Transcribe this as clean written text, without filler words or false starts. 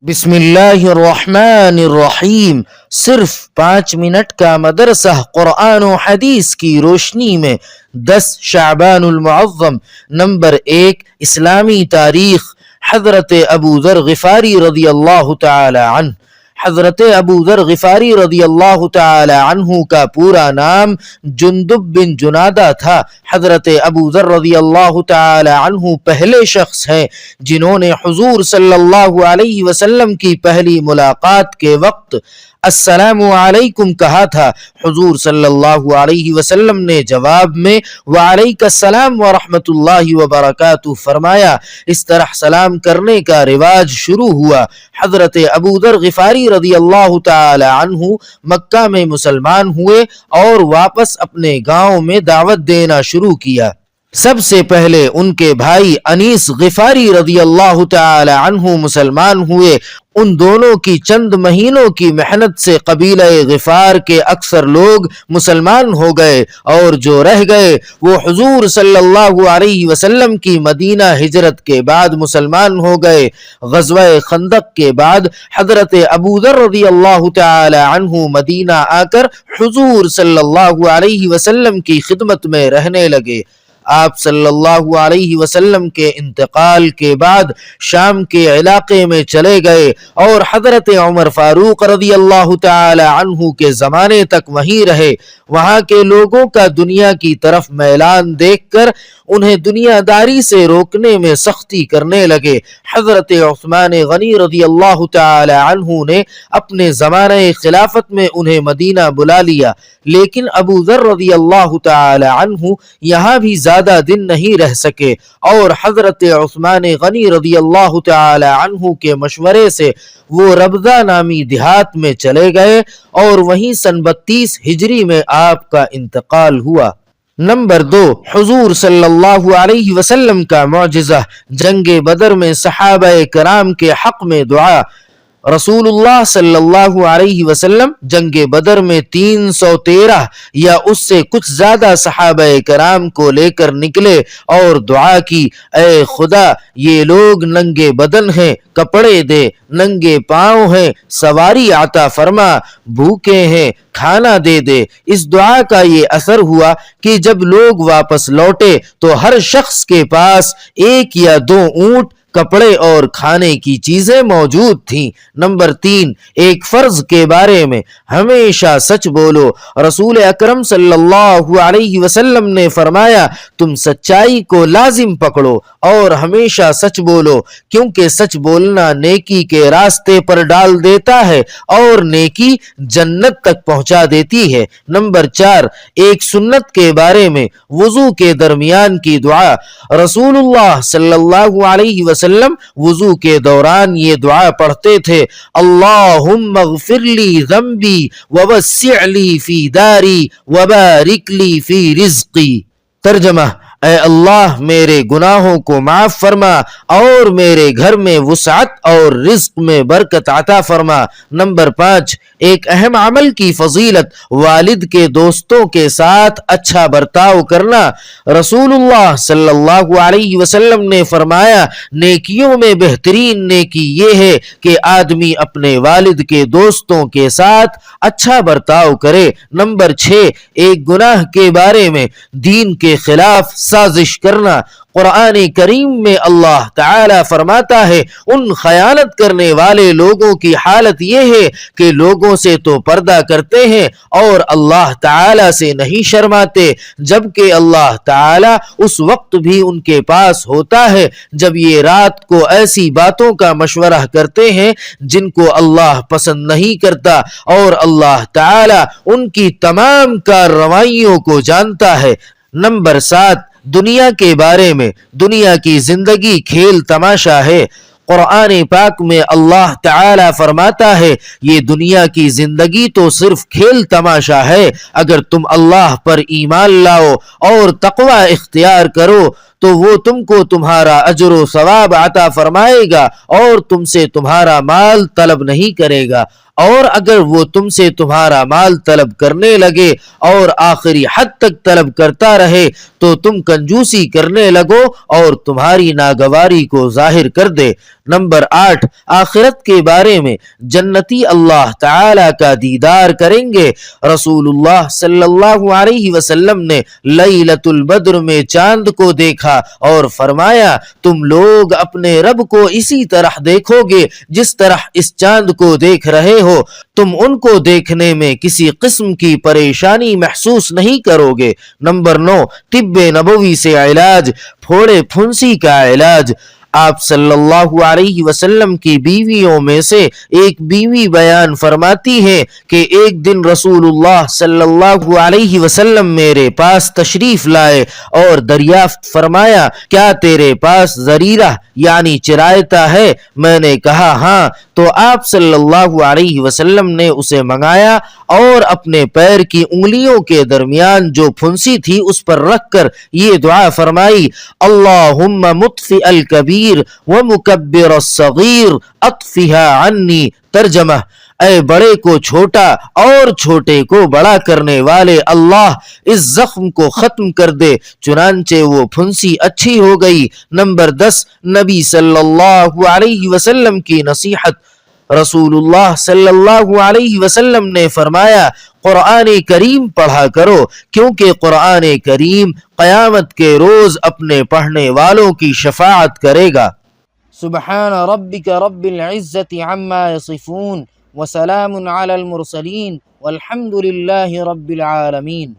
بسم اللہ الرحمن الرحیم۔ صرف 5 منٹ کا مدرسہ قرآن و حدیث کی روشنی میں 10 شعبان المعظم۔ نمبر 1، اسلامی تاریخ۔ حضرت ابو ذر غفاری رضی اللہ تعالی عنہ۔ حضرت ابو ذر غفاری رضی اللہ تعالی عنہ کا پورا نام جندب بن جنادہ تھا۔ حضرت ابو ذر رضی اللہ تعالی عنہ پہلے شخص ہیں جنہوں نے حضور صلی اللہ علیہ وسلم کی پہلی ملاقات کے وقت السلام علیکم کہا تھا۔ حضور صلی اللہ علیہ وسلم نے جواب میں وعلیک السلام ورحمۃ اللہ وبرکاتہ فرمایا۔ اس طرح سلام کرنے کا رواج شروع ہوا۔ حضرت ابو ذر غفاری رضی اللہ تعالی عنہ مکہ میں مسلمان ہوئے اور واپس اپنے گاؤں میں دعوت دینا شروع کیا۔ سب سے پہلے ان کے بھائی انیس غفاری رضی اللہ تعالی عنہ مسلمان ہوئے۔ ان دونوں کی چند مہینوں کی محنت سے قبیلہ غفار کے اکثر لوگ مسلمان ہو گئے، اور جو رہ گئے وہ حضور صلی اللہ علیہ وسلم کی مدینہ ہجرت کے بعد مسلمان ہو گئے۔ غزوہ خندق کے بعد حضرت ابو ذر رضی اللہ تعالی عنہ مدینہ آ کر حضور صلی اللہ علیہ وسلم کی خدمت میں رہنے لگے۔ آپ صلی اللہ علیہ وسلم کے انتقال کے بعد شام کے علاقے میں چلے گئے اور حضرت عمر فاروق رضی اللہ تعالی عنہ کے زمانے تک وہیں رہے۔ وہاں کے لوگوں کا دنیا کی طرف میلان دیکھ کر انہیں دنیا داری سے روکنے میں سختی کرنے لگے۔ حضرت عثمان غنی رضی اللہ تعالی عنہ نے اپنے زمانہ خلافت میں انہیں مدینہ بلا لیا، لیکن ابو ذر رضی اللہ تعالی عنہ یہاں بھی زیادہ دن نہیں رہ سکے، اور حضرت عثمان غنی رضی اللہ تعالی عنہ کے مشورے سے وہ ربضہ نامی دیہات میں چلے گئے اور وہیں سن 32 ہجری میں آپ کا انتقال ہوا۔ نمبر 2، حضور صلی اللہ علیہ وسلم کا معجزہ۔ جنگ بدر میں صحابہ کرام کے حق میں دعا۔ رسول اللہ صلی اللہ علیہ وسلم جنگ بدر میں 313 یا اس سے کچھ زیادہ صحابہ کرام کو لے کر نکلے اور دعا کی، اے خدا، یہ لوگ ننگے بدن ہیں، کپڑے دے، ننگے پاؤں ہیں، سواری عطا فرما، بھوکے ہیں، کھانا دے دے۔ اس دعا کا یہ اثر ہوا کہ جب لوگ واپس لوٹے تو ہر شخص کے پاس 1 یا 2 اونٹ، کپڑے اور کھانے کی چیزیں موجود تھیں۔ نمبر 3، ایک فرض کے بارے میں ہمیشہ سچ بولو۔ رسول اکرم صلی اللہ علیہ وسلم نے فرمایا، تم سچائی کو لازم پکڑو اور ہمیشہ سچ بولو، کیونکہ سچ بولنا نیکی کے راستے پر ڈال دیتا ہے اور نیکی جنت تک پہنچا دیتی ہے۔ نمبر 4، ایک سنت کے بارے میں وضو کے درمیان کی دعا۔ رسول اللہ صلی اللہ علیہ وسلم وضو کے دوران یہ دعا پڑھتے تھے، اللہم اغفر لی ذنبی ووسع لی فی داری وبارک لی فی رزقی۔ ترجمہ، اے اللہ میرے گناہوں کو معاف فرما اور میرے گھر میں وسعت اور رزق میں برکت عطا فرما۔ نمبر 5، ایک اہم عمل کی فضیلت، والد کے دوستوں کے ساتھ اچھا برتاؤ کرنا۔ رسول اللہ صلی اللہ علیہ وسلم نے فرمایا، نیکیوں میں بہترین نیکی یہ ہے کہ آدمی اپنے والد کے دوستوں کے ساتھ اچھا برتاؤ کرے۔ نمبر 6، ایک گناہ کے بارے میں دین کے خلاف سازش کرنا۔ قرآن کریم میں اللہ تعالی فرماتا ہے، ان خیانت کرنے والے لوگوں کی حالت یہ ہے کہ لوگوں سے تو پردہ کرتے ہیں اور اللہ تعالی سے نہیں شرماتے، جبکہ اللہ تعالی اس وقت بھی ان کے پاس ہوتا ہے جب یہ رات کو ایسی باتوں کا مشورہ کرتے ہیں جن کو اللہ پسند نہیں کرتا، اور اللہ تعالی ان کی تمام کارروائیوں کو جانتا ہے۔ نمبر 7، دنیا کے بارے میں، دنیا کی زندگی کھیل تماشا ہے۔ قرآن پاک میں اللہ تعالی فرماتا ہے، یہ دنیا کی زندگی تو صرف کھیل تماشا ہے، اگر تم اللہ پر ایمان لاؤ اور تقوی اختیار کرو تو وہ تم کو تمہارا اجر و ثواب عطا فرمائے گا اور تم سے تمہارا مال طلب نہیں کرے گا، اور اگر وہ تم سے تمہارا مال طلب کرنے لگے اور آخری حد تک طلب کرتا رہے تو تم کنجوسی کرنے لگو اور تمہاری ناگواری کو ظاہر کر دے۔ نمبر 8، آخرت کے بارے میں جنتی اللہ تعالی کا دیدار کریں گے۔ رسول اللہ صلی اللہ علیہ وسلم نے لیلۃ البدر میں چاند کو دیکھا اور فرمایا تم لوگ اپنے رب کو اسی طرح دیکھو گے جس طرح اس چاند کو دیکھ رہے ہو، تم ان کو دیکھنے میں کسی قسم کی پریشانی محسوس نہیں کرو گے۔ نمبر 9، طب نبوی سے علاج، پھوڑے پھنسی کا علاج۔ آپ صلی اللہ علیہ وسلم کی بیویوں میں سے ایک بیوی بیان فرماتی ہے کہ ایک دن رسول اللہ صلی اللہ علیہ وسلم میرے پاس تشریف لائے اور دریافت فرمایا کیا تیرے پاس زریرہ یعنی چرائتا ہے؟ میں نے کہا ہاں، تو آپ صلی اللہ علیہ وسلم نے اسے منگایا اور اپنے پیر کی انگلیوں کے درمیان جو پھنسی تھی اس پر رکھ کر یہ دعا فرمائی، اللہم مطفئ الکبیر ومکبر الصغیر اطفها عنی۔ ترجمہ، اے بڑے کو چھوٹا اور چھوٹے کو بڑا کرنے والے اللہ اس زخم کو ختم کر دے، چنانچہ وہ پھنسی اچھی ہو گئی۔ نمبر 10، نبی صلی اللہ علیہ وسلم کی نصیحت۔ رسول اللہ صلی اللہ علیہ وسلم نے فرمایا قرآن کریم پڑھا کرو کیونکہ قرآن کریم قیامت کے روز اپنے پڑھنے والوں کی شفاعت کرے گا۔ سبحان ربک رب العزت عما یصفون وسلام علی المرسلین والحمد للہ رب العالمین۔